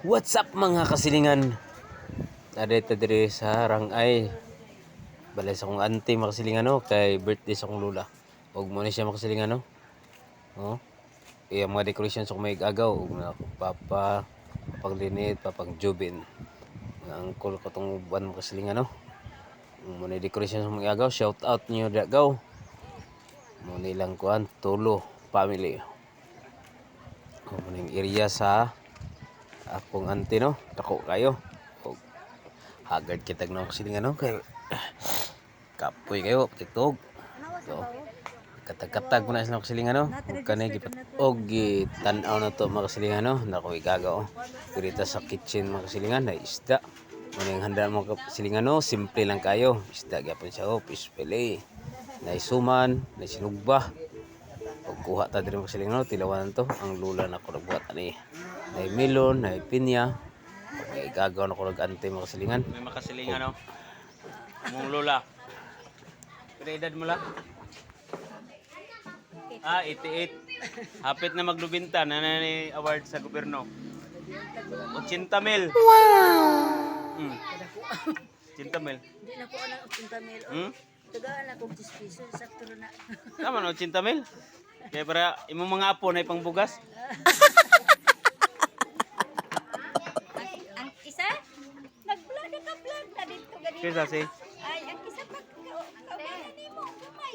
What's up mga kasilingan? Adito diri sa Rangay. Balay sa akong auntie mga kasilingan no, kay birthday sa akong lula. Og mo ni siya mga kasilingan no. Oh. Iya mga decorations sa may agaw og na akong papa, papang linit, papang Jubin. Ang angkol ko tong buwan mga kasilingan no. Mo ni decorations sa may agaw, shout out niyo dagaw. Mo ni lang kuan Tulo family. Mo ning area sa akong auntie no, dako kayo. Og hagard kitag na kasilingan no kay kapoy kayo tiktok. So, katag-katag mo na sila kasilingan no. Ug kanay gipat og gitan-aw na to mga kasilingan no. Nako igagaw. Dito sa kitchen mga kasilingan na isda. Muning handa mo kasilingan no, simple lang kayo. Isda gyapon siya oh, fish fillet. Na suman, na sinugba. Pag kuha ta diri mga kasilingan no, tilawan to ang lula na ko nagbuhat ani. Na melon, na pinya. May gagaw na ko nag-ante mga kasilingan. May makasilingan no. Mong lula. Pero edad mo lang? 88. Hapit na maglubinta na ni award sa gobyerno. 80,000. Wow! 80,000. Hindi na ko anak 80,000. Tagaan ako 10 pesos. Sakto na. Tama no, 80,000. Kaya para imong mga apo na ipangbugas. Ang isa? Nag-vlog na ka-vlog na dito ganito. Kaya si? Ay, ang isa pa kawalan ni mo. Gamay.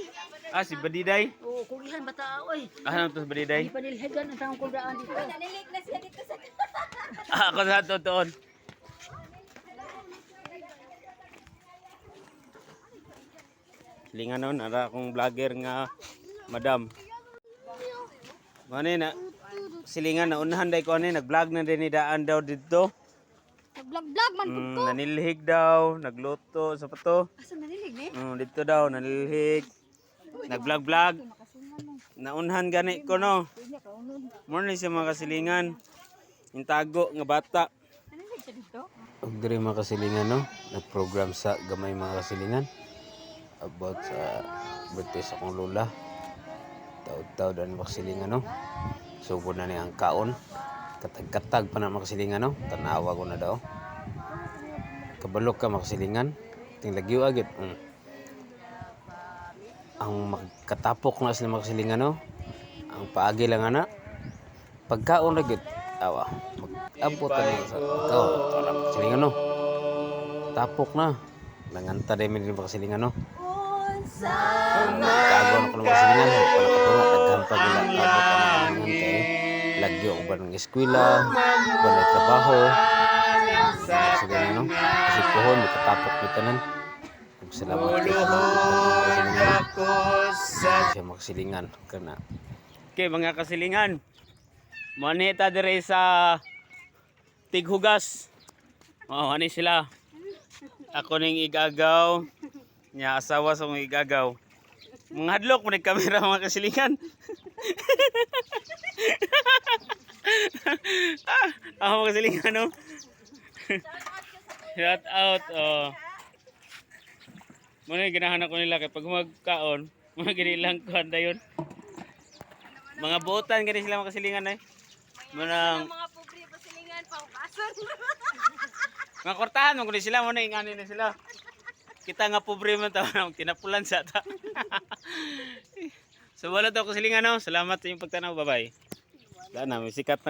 Si Badiday. Oo, kulihan bata oy. Ano to si Badiday? Hindi pa nilhegan ang taong kundaan dito. Nanilig na siya dito sa... Ako sa totoon. Lingan nun, ara akong vlogger nga madam. Mani na silingan na unahan day ko ani nag-vlog na din ni daan daw dito. Nag-vlog man ko. Nanilhig daw, nagluto sa pato. Asa nanilig ni? Dito daw nanilhig. Nag-vlog. Naunhan gani ko no. Morning siya mga kasilingan. Yung tago nga bata. Nanilig siya dito? Og diri mga kasilingan no, nag-program sa gamay mga kasilingan about sa birthday sa akong lula. Taud-taud ang makasilingan no. Sugod na ni ang kaon. Katag-katag pa na makasilingan no. Tanawa ko na daw. Kabalok ka makasilingan. Tinglagyo agad. Ang magkatapok na sila makasilingan no. Ang paagi lang ana. Pagkaon ra gid. Awa. Mag-abot na sa pagkaon. Tara makasilingan no. Tapok na. Nanganta dai mi din makasilingan no. Kagaw na ko ng makasilingan. Palakatunga. Naghampag nila. Kabot na makasilingan kay lagyo ko ba ng eskwela. Ba na trabaho. Makasilingan no. Kasi pohon. Makatapok ni tanan. Salamat sa makasilingan kana. Okay, mga kasilingan. Manita dire sa Tighugas. Ani sila. Ako ning igagaw. Nya asawa sa mong igagaw. Mga hadlok mo kamera mga kasilingan. Ako mga kasilingan no. Shout out. Muna ginahanap ko nila kay pag magkaon, mga ginilang kuhan dayon. Mga buotan gani sila mga kasilingan ay. Mga pobre pasilingan pa ugason. mga kortahan mo gani sila, muna ingani na sila. Kita nga pobre man ta, tinapulan sa ta. So wala daw kasilingan no. Salamat sa inyong pagtanaw, bye-bye. Wala na, may sikat na